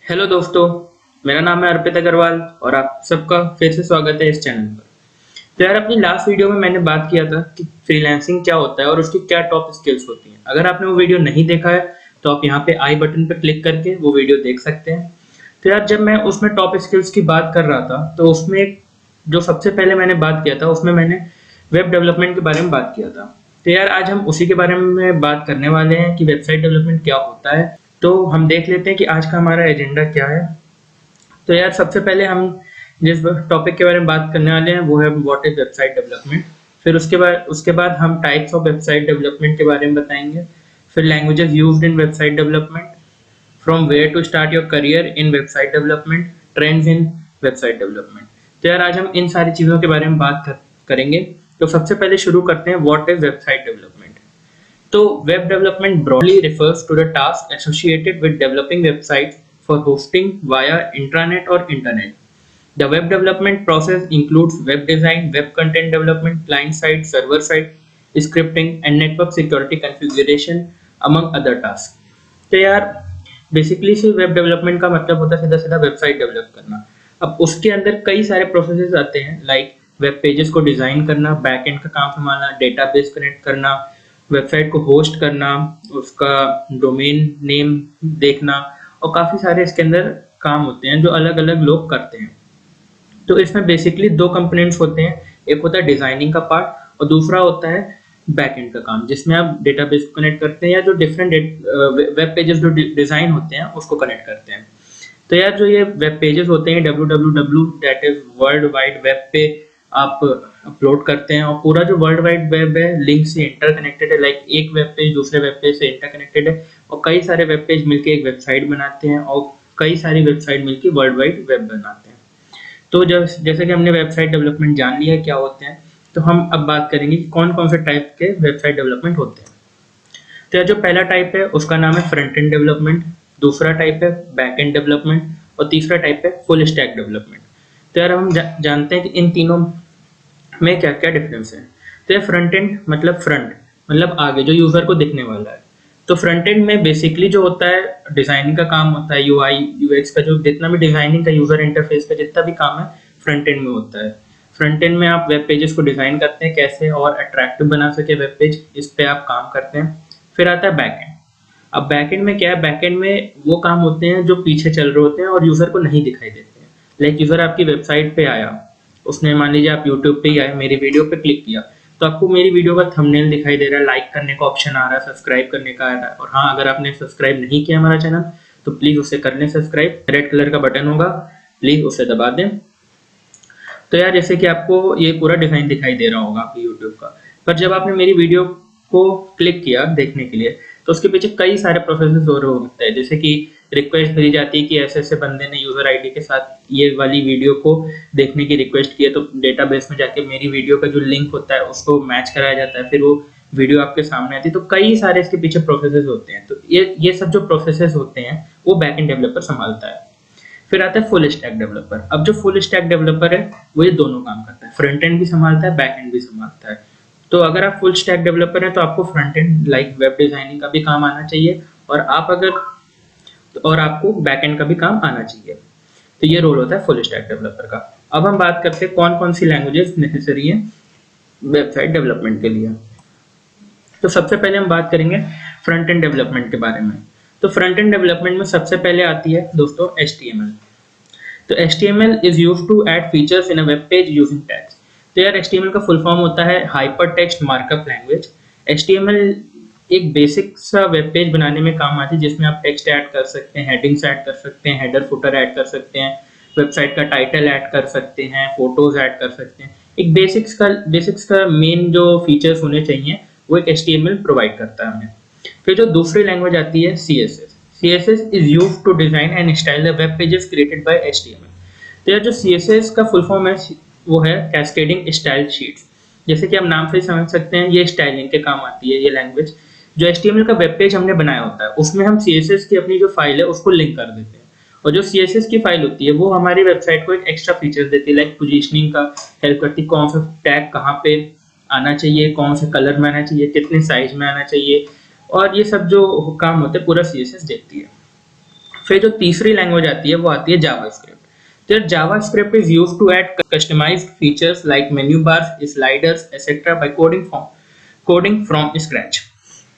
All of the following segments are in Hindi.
हेलो दोस्तों, मेरा नाम है अर्पित अग्रवाल और आप सबका फिर से स्वागत है इस चैनल पर। तो यार अपनी लास्ट वीडियो में मैंने बात किया था कि फ्रीलांसिंग क्या होता है और उसकी क्या टॉप स्किल्स होती हैं। अगर आपने वो वीडियो नहीं देखा है तो आप यहाँ पे आई बटन पर क्लिक करके वो वीडियो देख सकते हैं। तो यार जब मैं उसमें टॉप स्किल्स की बात कर रहा था तो उसमें जो सबसे पहले मैंने बात किया था उसमें मैंने वेब डेवलपमेंट के बारे में बात किया था। तो यार आज हम उसी के बारे में बात करने वाले हैं कि वेबसाइट डेवलपमेंट क्या होता है। तो हम देख लेते हैं कि आज का हमारा एजेंडा क्या है। तो यार सबसे पहले हम जिस टॉपिक के बारे में बात करने वाले हैं वो है व्हाट इज वेबसाइट डेवलपमेंट। फिर उसके बाद हम टाइप्स ऑफ वेबसाइट डेवलपमेंट के बारे में बताएंगे। फिर languages used in website development, from where to start your career in website development, trends in website development. तो यार आज हम इन सारी चीज़ों के बारे में करेंगे। तो सबसे पहले शुरू करते हैं व्हाट इज वेबसाइट डेवलपमेंट। तो web development broadly refers to the task associated with developing websites for hosting via intranet or internet. The web development process includes web design, web content development, client side, server side, scripting and network security configuration among other tasks. तो यार बेसिकली से वेब डेवलपमेंट का मतलब होता है सीधा सीधा वेबसाइट डेवलप करना। अब उसके अंदर कई सारे प्रोसेसेस आते हैं, लाइक वेब पेजेस को डिजाइन करना, बैक एंड का काम संभालना, डेटाबेस कनेक्ट करना, वेबसाइट को होस्ट करना, उसका डोमेन नेम देखना, और काफी सारे इसके अंदर काम होते हैं जो अलग अलग लोग करते हैं। तो इसमें बेसिकली दो कंपोनेंट्स होते हैं, एक होता है डिजाइनिंग का पार्ट और दूसरा होता है बैकएंड का काम, जिसमें आप डेटाबेस को कनेक्ट करते हैं या जो डिफरेंट वेब पेजेस जो डिजाइन होते हैं उसको कनेक्ट करते हैं। तो यार जो ये वेब पेजेस होते हैं www that is world wide web पे आप अपलोड करते हैं, और पूरा जो वर्ल्ड वाइड वेब है लिंक से इंटरकनेक्टेड है, लाइक एक वेब पेज दूसरे वेब पेज से इंटरकनेक्टेड है, और कई सारे वेब पेज मिलकर एक वेबसाइट बनाते हैं और कई सारी वेबसाइट मिलकर वर्ल्ड वाइड वेब बनाते हैं। तो जब जैसे कि हमने वेबसाइट डेवलपमेंट जान लिया क्या होते हैं, तो हम अब बात करेंगे कि कौन कौन से टाइप के वेबसाइट डेवलपमेंट होते हैं। तो जो पहला टाइप है उसका नाम है फ्रंट एंड डेवलपमेंट, दूसरा टाइप है बैक एंड डेवलपमेंट और तीसरा टाइप है फुल स्टैक डेवलपमेंट। तो यार हम जानते हैं कि इन तीनों में क्या क्या डिफरेंस है। तो ये फ्रंट एंड मतलब फ्रंट मतलब आगे जो यूजर को दिखने वाला है। तो फ्रंट एंड में बेसिकली जो होता है डिजाइनिंग का काम होता है, यूआई यूएक्स का जो जितना भी डिजाइनिंग का यूजर इंटरफेस का जितना भी काम है फ्रंट एंड में होता है। फ्रंट एंड में आप वेब पेजेस को डिजाइन करते हैं कैसे और अट्रैक्टिव बना सके वेब पेज, इस पे आप काम करते हैं। फिर आता है बैक एंड। अब बैक एंड में क्या है, बैक एंड में वो काम होते हैं जो पीछे चल रहे होते हैं और यूजर को नहीं दिखाई देते हैं। लाइक यूजर आपकी वेबसाइट पे आया, उसने मान लीजिए आप यूट्यूब पे ही आए, मेरी वीडियो पे क्लिक किया, तो आपको मेरी वीडियो का थंबनेल दिखाई दे रहा है, लाइक करने का ऑप्शन आ रहा है, सब्सक्राइब करने का आ रहा है। और हाँ, अगर आपने सब्सक्राइब नहीं किया हमारा चैनल तो प्लीज उसे कर लें सब्सक्राइब, रेड कलर का बटन होगा, प्लीज उसे दबा दें। तो यार जैसे कि आपको ये पूरा डिजाइन दिखाई दे रहा होगा आपकी यूट्यूब का, पर जब आपने मेरी वीडियो को क्लिक किया देखने के लिए तो उसके पीछे कई सारे प्रोसेसेस हो रहे होते हैं। जैसे कि रिक्वेस्ट भेजी जाती है कि ऐसे ऐसे बंदे ने यूजर आईडी के साथ ये वाली वीडियो को देखने की रिक्वेस्ट की है, तो डेटाबेस में जाके मेरी वीडियो का जो लिंक होता है उसको मैच कराया जाता है, फिर वो वीडियो आपके सामने आती है। तो कई सारे इसके पीछे प्रोसेसेस होते हैं। तो ये सब जो प्रोसेसेस होते हैं वो बैक एंड डेवलपर संभालता है। फिर आता है फुल स्टैक डेवलपर। अब जो फुल स्टैक डेवलपर है वो ये दोनों काम करता है, फ्रंट एंड भी संभालता है, बैक एंड भी संभालता है। तो अगर आप फुल स्टैक डेवलपर हैं तो आपको front end like web designing का भी काम आना चाहिए, और आपको बैक एंड का भी काम आना चाहिए। तो ये रोल होता है फुल स्टैक डेवलपर का। अब हम बात करते हैं कौन कौन सी लैंग्वेजेस नेसेसरी है वेबसाइट डेवलपमेंट के लिए। तो सबसे पहले हम बात करेंगे फ्रंट एंड डेवलपमेंट के बारे में। तो फ्रंट एंड डेवलपमेंट में सबसे पहले आती है दोस्तों HTML। तो HTML is used to add features in a web page using tags। तो यार HTML का फुल फॉर्म होता है hyper text markup language. HTML एक बेसिक सा वेब पेज बनाने में काम आती है, जिसमें आप टेक्स्ट ऐड कर सकते हैं, हेडिंग्स ऐड कर सकते हैं, हेडर फुटर ऐड कर सकते हैं, वेबसाइट का टाइटल ऐड कर सकते हैं, फोटोज ऐड कर सकते हैं। एक बेसिक्स का मेन जो फीचर्स होने चाहिए वो एक HTML प्रोवाइड करता है हमें। फिर जो दूसरी लैंग्वेज आती है CSS। CSS is used to design and style the web pages created by HTML। तो यार जो CSS का फुल फॉर्म है वो है कैस्केडिंग स्टाइल शीट्स। जैसे कि हम नाम से समझ सकते हैं ये स्टाइलिंग के काम आती है ये लैंग्वेज। जो HTML का वेब पेज हमने बनाया होता है उसमें हम CSS की अपनी जो फाइल है उसको लिंक कर देते हैं, और जो CSS की फाइल होती है वो हमारी वेबसाइट को एक एक्स्ट्रा फीचर देती है, लाइक पोजीशनिंग का हेल्प करती है, कौन सा टैग कहाँ पे आना चाहिए, कौन से कलर में आना चाहिए, कितने साइज में आना चाहिए, और ये सब जो काम होते हैं पूरा CSS देखती है। फिर जो तीसरी लैंग्वेज आती है वो आती है जावास्क्रिप्ट। तो JavaScript is used to add customized features like menu bars, sliders etcetera by coding from scratch.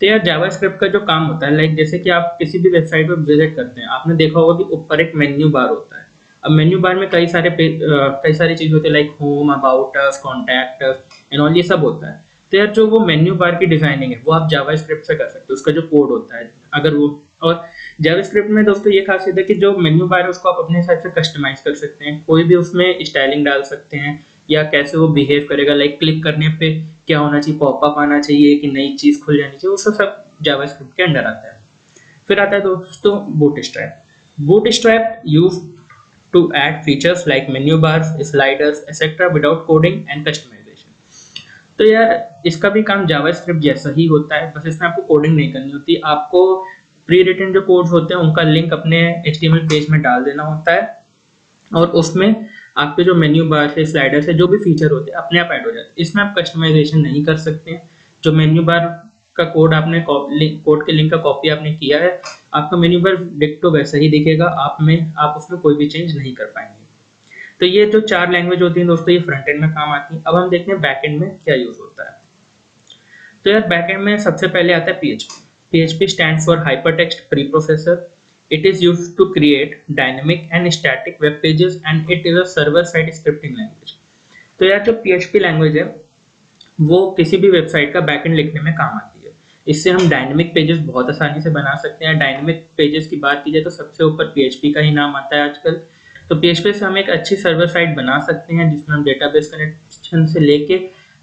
तो यार जावास्क्रिप्ट का जो काम होता है, लाइक जैसे कि आप किसी भी वेबसाइट पर विजिट करते हैं, आपने देखा होगा कि ऊपर एक मेन्यू बार होता है। अब मेन्यू बार में कई सारी चीजें होती है, like home, about us, contact us and all, ये सब होता है। तो यार जो वो मेन्यू बार की डिजाइनिंग है वो आप जावास्क्रिप्ट से कर सकते हो, उसका जो कोड होता है अगर वो। और जावास्क्रिप्ट में दोस्तों ये खासियत है कि जो मेन्यू बार है उसको आप अपने हिसाब से कस्टमाइज कर सकते हैं, कोई भी उसमें स्टाइलिंग डाल सकते हैं या कैसे वो बिहेव करेगा, लाइक क्लिक करने पे क्या होना चाहिए, पॉपअप आना चाहिए कि नई चीज खुल जानी चाहिए, वो सब जावास्क्रिप्ट के अंडर आता है। फिर आता है दोस्तों Bootstrap. Bootstrap use to add features like menu bars, sliders etcetera without coding and customization. तो यार इसका भी काम जावास्क्रिप्ट जैसा ही होता है, बस इसमें आपको कोडिंग नहीं करनी होती, आपको प्री रिटन जो कोड्स होते हैं उनका लिंक अपने HTML पेज में डाल देना होता है और उसमें आपके जो मेन्यू बार से, स्लाइडर से जो भी फीचर होते हैं अपने आप ऐड हो जाते हैं। इसमें आप कस्टमाइजेशन नहीं कर सकते हैं। जो मेन्यू बार का कोड आपने कोड के लिंक का कॉपी आपने किया है, आपका मेन्यू बार डिक्टो वैसा ही दिखेगा, आप उसमें कोई भी चेंज नहीं कर पाएंगे। तो ये जो 4 लैंग्वेज होती हैं दोस्तों, ये फ्रंट एंड में काम आती हैं। अब हम देखते हैं बैक एंड में क्या यूज होता है। तो यार बैक एंड में सबसे पहले आता है PHP। PHP stands for Hypertext Preprocessor. It is used to create dynamic and static web pages and it is a server-side scripting language. तो यार जो PHP लैंग्वेज है वो किसी भी वेबसाइट का बैकएंड लिखने में काम आती है। इससे हम डायनेमिक पेजेस बहुत आसानी से बना सकते हैं। डायनेमिक पेजेस की बात की जाए तो सबसे ऊपर PHP का ही नाम आता है आजकल। तो PHP से हम एक अच्छी सर्वर साइट बना सकते हैं जिसमें हम डेटाबेस कनेक्शन से लेके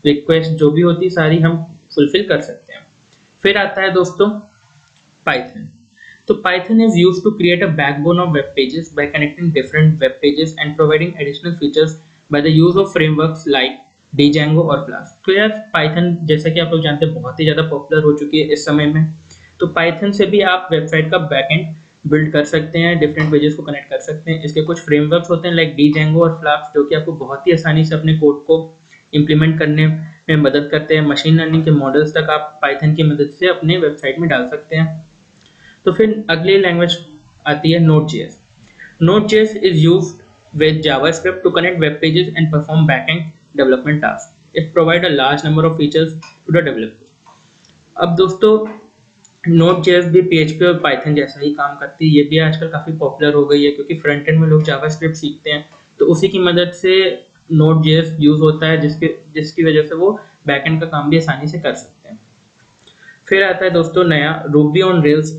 रिक्वेस्ट जो भी होती है सारी हम फुलफिल कर सकते हैं। फिर आता है दोस्तों पाइथन। तो Python is used to create a backbone of web pages by connecting different web pages and providing additional features by the use of frameworks like Django और फ्लास्क। तो यार पाइथन जैसा कि आप लोग जानते हैं बहुत ही ज्यादा पॉपुलर हो चुकी है इस समय में। तो पाइथन से भी आप वेबसाइट का बैकएंड बिल्ड कर सकते हैं, डिफरेंट पेजेस को कनेक्ट कर सकते हैं। इसके कुछ फ्रेमवर्क्स होते हैं लाइक Django और फ्लास्क, जो कि आपको बहुत ही आसानी से अपने कोड को इम्प्लीमेंट करने में मदद करते हैं। मशीन लर्निंग के मॉडल्स तक आप पाइथन की मदद से अपने वेबसाइट में डाल सकते हैं। तो फिर अगली लैंग्वेज आती है Node.js। Node.js is used with JavaScript to connect web pages and perform backend development tasks. It provides a large number of features to the developers. अब दोस्तों Node.js भी PHP और Python जैसा ही काम करती है। ये भी आजकल काफी पॉपुलर हो गई है क्योंकि फ्रंट एंड में लोग JavaScript सीखते हैं, तो उसी की मदद से Node.js यूज होता है जिसकी वजह से वो बैकएंड का काम भी आसानी से कर सकते हैं। फिर आता है दोस्तों नया Ruby on Rails।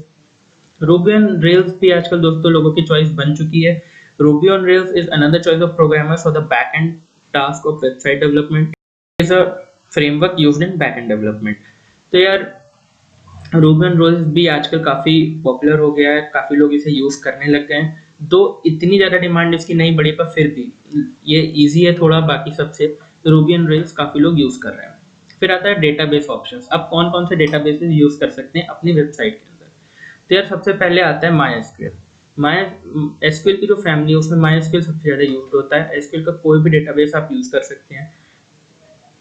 Ruby on Rails भी आजकल दोस्तों लोगों की चॉइस बन चुकी है। Ruby on Rails is another choice of programmers for the backend task of website development. It is a framework used in backend development. तो यार Ruby on Rails भी आजकल काफी पॉपुलर हो गया है, काफी लोग इसे यूज करने लग गए हैं। तो इतनी ज्यादा डिमांड इसकी नहीं बढ़ी, पर फिर भी ये इजी है थोड़ा बाकी सबसे, तो Ruby on Rails काफी लोग यूज कर रहे हैं। फिर आता है डेटाबेस ऑप्शंस। अब कौन कौन से डेटाबेसेस यूज कर सकते हैं अपनी वेबसाइट के अंदर। तो यार सबसे पहले आता है MySQL। MySQL की जो फैमिली है उसमें MySQL सबसे ज्यादा यूज होता है। SQL का कोई भी डेटाबेस आप यूज कर सकते हैं।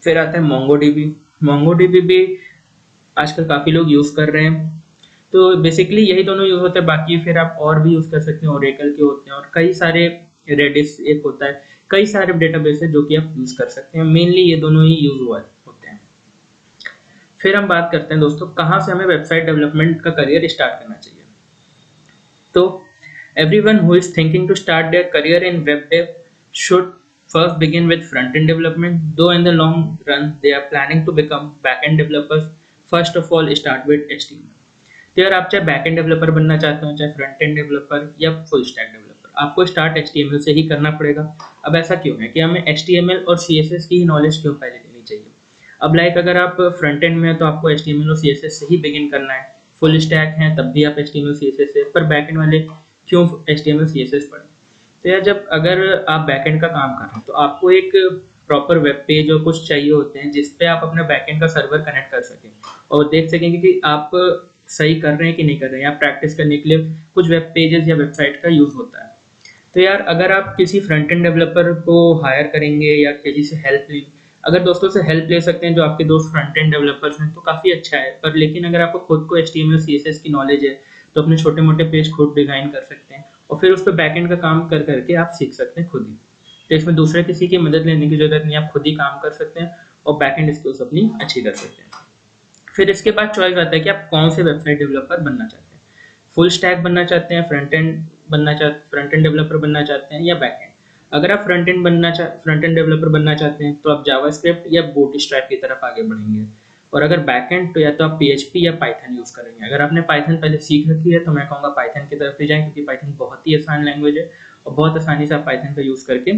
फिर आता है MongoDB। MongoDB भी आजकल काफी लोग यूज कर रहे हैं। तो बेसिकली यही दोनों यूज होते हैं, बाकी फिर आप और भी यूज कर सकते हैं, ओरेकल के होते हैं और कई सारे, रेडिस एक होता है, कई सारे डेटाबेस है जो कि आप यूज कर सकते हैं। मेनली ये दोनों ही यूज होते हैं। फिर हम बात करते हैं दोस्तों कहाँ से हमें वेबसाइट डेवलपमेंट का करियर स्टार्ट करना चाहिए। तो everyone who is thinking to start their career in web dev should first begin with front-end development. Though in the long run they are planning to become back-end developers, first of all start with HTML. तो यार आप चाहे बैक-एंड डेवलपर बनना चाहते हो, चाहे फ्रंट-एंड डेवलपर या फुल स्टैक डेवलपर, आपको स्टार्ट HTML से ही करना पड़ेगा। अब ऐसा क्यों है कि हमें HTML और CSS की ही नॉलेज क्यों पहले लेनी चाहिए। अब लाइक अगर आप फ्रंट-एंड में है तो आपको HTML और CSS से ही बिगिन करना है, फुल स्टैक है तब भी आप HTML CSS से, पर बैक-एंड वाले क्यों HTML CSS पढ़ें। तो यार जब अगर आप बैकएंड का काम कर रहे हैं तो आपको एक प्रॉपर वेब पेज और कुछ चाहिए होते हैं जिसपे आप अपना बैकएंड का सर्वर कनेक्ट कर सकें और देख सकेंगे कि आप सही कर रहे हैं कि नहीं कर रहे हैं। आप प्रैक्टिस करने के लिए कुछ वेब पेजेस या वेबसाइट का यूज होता है। तो यार अगर आप किसी फ्रंट एंड डेवलपर को हायर करेंगे या किसी से हेल्प लेंगे, अगर दोस्तों से हेल्प ले सकते हैं जो आपके दोस्त फ्रंट एंड डेवलपर्स हैं तो काफी अच्छा है। पर लेकिन अगर आपको खुद को HTML CSS की नॉलेज है तो अपने छोटे मोटे पेज खुद डिजाइन कर सकते हैं और फिर उस पर बैकएंड का काम कर करके आप सीख सकते हैं खुद ही। तो इसमें दूसरे किसी की मदद लेने की जरूरत नहीं, आप खुद ही काम कर सकते हैं और बैकएंड स्किल्स अपनी अच्छी कर सकते हैं। फिर इसके बाद चॉइस आता है कि आप कौन से वेबसाइट डेवलपर बनना चाहते हैं, फुल स्टैक बनना चाहते हैं, फ्रंट एंड डेवलपर बनना चाहते हैं या बैक एंड। अगर आप फ्रंट एंड डेवलपर बनना चाहते हैं तो आप जावास्क्रिप्ट या बूटस्ट्रैप की तरफ आगे बढ़ेंगे, और अगर बैक एंड तो या तो आप PHP या पाइथन यूज करेंगे। अगर आपने पाइथन पहले सीख रखी है तो मैं कहूँगा पाइथन की तरफ ही जाएं, क्योंकि पाइथन बहुत ही आसान लैंग्वेज है और बहुत आसानी से आप पाइथन का यूज करके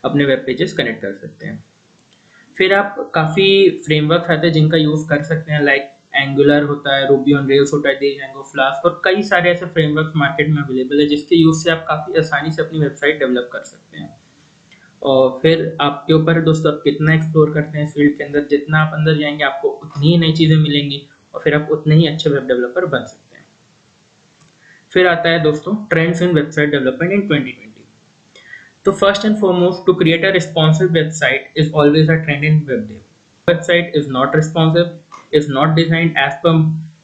अपने वेब पेजेस कनेक्ट कर सकते हैं। फिर आप काफ़ी फ्रेमवर्क आते हैं जिनका यूज़ कर सकते हैं, लाइक एंगुलर होता है, रूबी ऑन रेल्स होता है, Django, फ्लास्क और कई सारे ऐसे फ्रेमवर्क मार्केट में अवेलेबल है जिसके यूज़ से आप काफ़ी आसानी से अपनी वेबसाइट डेवलप कर सकते हैं। और फिर आपके ऊपर है दोस्तों, आप कितना एक्सप्लोर करते हैं इस फील्ड के अंदर। जितना आप अंदर जाएंगे आपको उतनी ही नई चीज़ें मिलेंगी और फिर आप उतने ही अच्छे वेब डेवलपर बन सकते हैं। फिर आता है दोस्तों trends in website development in 2020। So first and foremost, to create a responsive website is always a trend in web dev. Website is not responsive, is not designed as per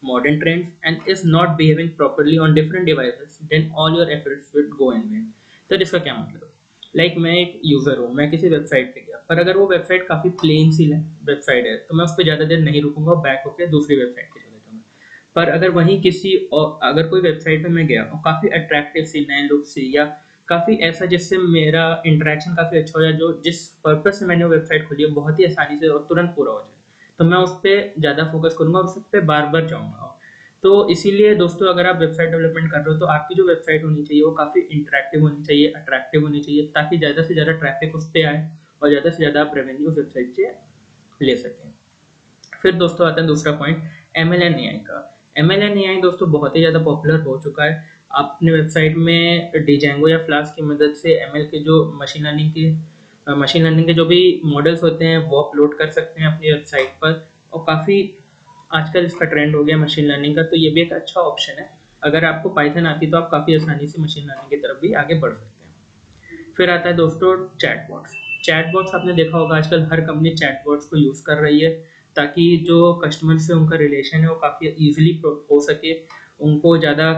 modern trends, and is not behaving properly on different devices, then all your efforts will go in vain. तो इसका क्या मतलब? लाइक मैं एक यूजर हूँ, मैं किसी वेबसाइट पे गया, पर अगर वो वेबसाइट काफी प्लेन सी वेबसाइट है तो मैं उस पर ज्यादा देर नहीं रुकूंगा, बैक होकर दूसरी वेबसाइट पे चले जाऊंगा। पर अगर वहीं अगर कोई वेबसाइट पे मैं गया और काफी अट्रैक्टिव सी, नए लुक सी, या काफ़ी ऐसा जिससे मेरा इंटरेक्शन काफ़ी अच्छा हो जाए, जो जिस पर्पज से मैंने वो वेबसाइट खोली है बहुत ही आसानी से और तुरंत पूरा हो जाए, तो मैं उस पर ज़्यादा फोकस करूंगा और उस पर बार बार जाऊँगा। तो इसीलिए दोस्तों, अगर आप वेबसाइट डेवलपमेंट कर रहे हो तो आपकी जो वेबसाइट होनी चाहिए वो काफ़ी इंटरेक्टिव होनी चाहिए, अट्रैक्टिव होनी चाहिए, ताकि ज़्यादा से ज़्यादा ट्रैफिक उस पर आए और ज़्यादा से ज़्यादा आप रेवेन्यू उस वेबसाइट से ले सकें। फिर दोस्तों आता है दूसरा पॉइंट, ML एंड AI का। ML एंड AI दोस्तों बहुत ही ज़्यादा पॉपुलर हो चुका है। आप अपने वेबसाइट में Django या फ्लास्क की मदद से ML के जो मशीन लर्निंग के जो भी मॉडल्स होते हैं वो अपलोड कर सकते हैं अपनी वेबसाइट पर, और काफ़ी आजकल इसका ट्रेंड हो गया मशीन लर्निंग का, तो ये भी एक अच्छा ऑप्शन है। अगर आपको पाइथन आती तो आप काफ़ी आसानी से मशीन लर्निंग की तरफ भी आगे बढ़ सकते हैं। फिर आता है दोस्तों चैटबॉट्स आपने देखा होगा आजकल हर कंपनी चैटबॉट्स को यूज़ कर रही है, ताकि जो कस्टमर से उनका रिलेशन है वो काफ़ी ईजिली हो सके, उनको ज़्यादा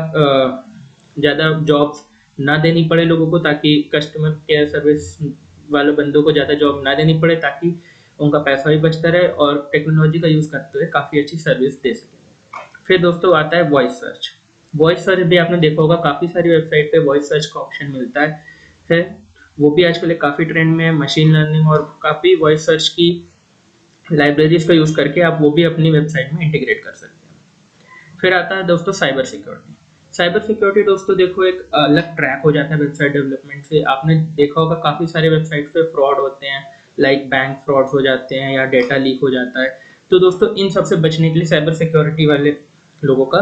जॉब्स ना देनी पड़े लोगों को, ताकि कस्टमर केयर सर्विस वाले बंदों को ज़्यादा जॉब ना देनी पड़े, ताकि उनका पैसा भी बचता रहे और टेक्नोलॉजी का यूज़ करते हुए काफ़ी अच्छी सर्विस दे सके। फिर दोस्तों आता है वॉइस सर्च भी आपने देखा होगा, काफ़ी सारी वेबसाइट पे वॉइस सर्च का ऑप्शन मिलता है, वो भी आजकल काफ़ी ट्रेंड में है। मशीन लर्निंग और काफ़ी वॉइस सर्च की लाइब्रेरीज का यूज़ करके आप वो भी अपनी वेबसाइट में इंटीग्रेट कर सकते हैं। फिर आता है दोस्तों साइबर सिक्योरिटी दोस्तों देखो एक अलग ट्रैक हो जाता है वेबसाइट डेवलपमेंट से। आपने देखा होगा काफ़ी सारे वेबसाइट पे फ्रॉड होते हैं, लाइक बैंक फ्रॉड हो जाते हैं या डेटा लीक हो जाता है। तो दोस्तों इन सबसे बचने के लिए साइबर सिक्योरिटी वाले लोगों का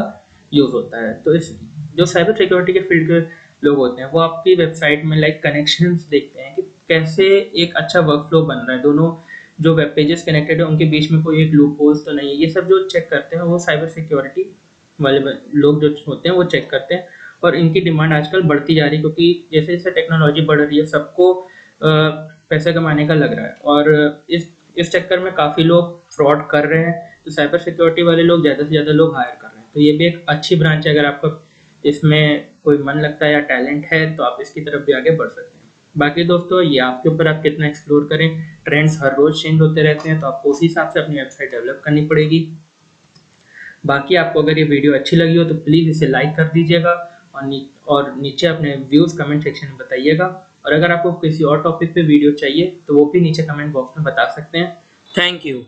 यूज़ होता है। तो इस जो साइबर सिक्योरिटी के फील्ड के लोग होते हैं वो आपकी वेबसाइट में लाइक कनेक्शंस देखते हैं कि कैसे एक अच्छा वर्क फ्लो बन रहा है, दोनों जो वेब पेजेस कनेक्टेड है उनके बीच में कोई एक लूप होल्स तो नहीं है। ये सब जो चेक करते हैं वो साइबर सिक्योरिटी वाले लोग जो होते हैं वो चेक करते हैं, और इनकी डिमांड आजकल बढ़ती जा रही है, क्योंकि जैसे जैसे टेक्नोलॉजी बढ़ रही है सबको पैसे कमाने का लग रहा है, और इस चक्कर में काफ़ी लोग फ्रॉड कर रहे हैं। तो साइबर सिक्योरिटी वाले लोग ज़्यादा से ज़्यादा लोग हायर कर रहे हैं। तो ये भी एक अच्छी ब्रांच है, अगर आपका इसमें कोई मन लगता है या टैलेंट है तो आप इसकी तरफ भी आगे बढ़ सकते हैं। बाकी दोस्तों ये आपके ऊपर, आप कितना एक्सप्लोर करें। ट्रेंड्स हर रोज चेंज होते रहते हैं, तो आपको उस हिसाब से अपनी वेबसाइट डेवलप करनी पड़ेगी। बाकी आपको अगर ये वीडियो अच्छी लगी हो तो प्लीज़ इसे लाइक कर दीजिएगा और नीचे अपने व्यूज़ कमेंट सेक्शन में बताइएगा। और अगर आपको किसी और टॉपिक पे वीडियो चाहिए तो वो भी नीचे कमेंट बॉक्स में बता सकते हैं। Thank you.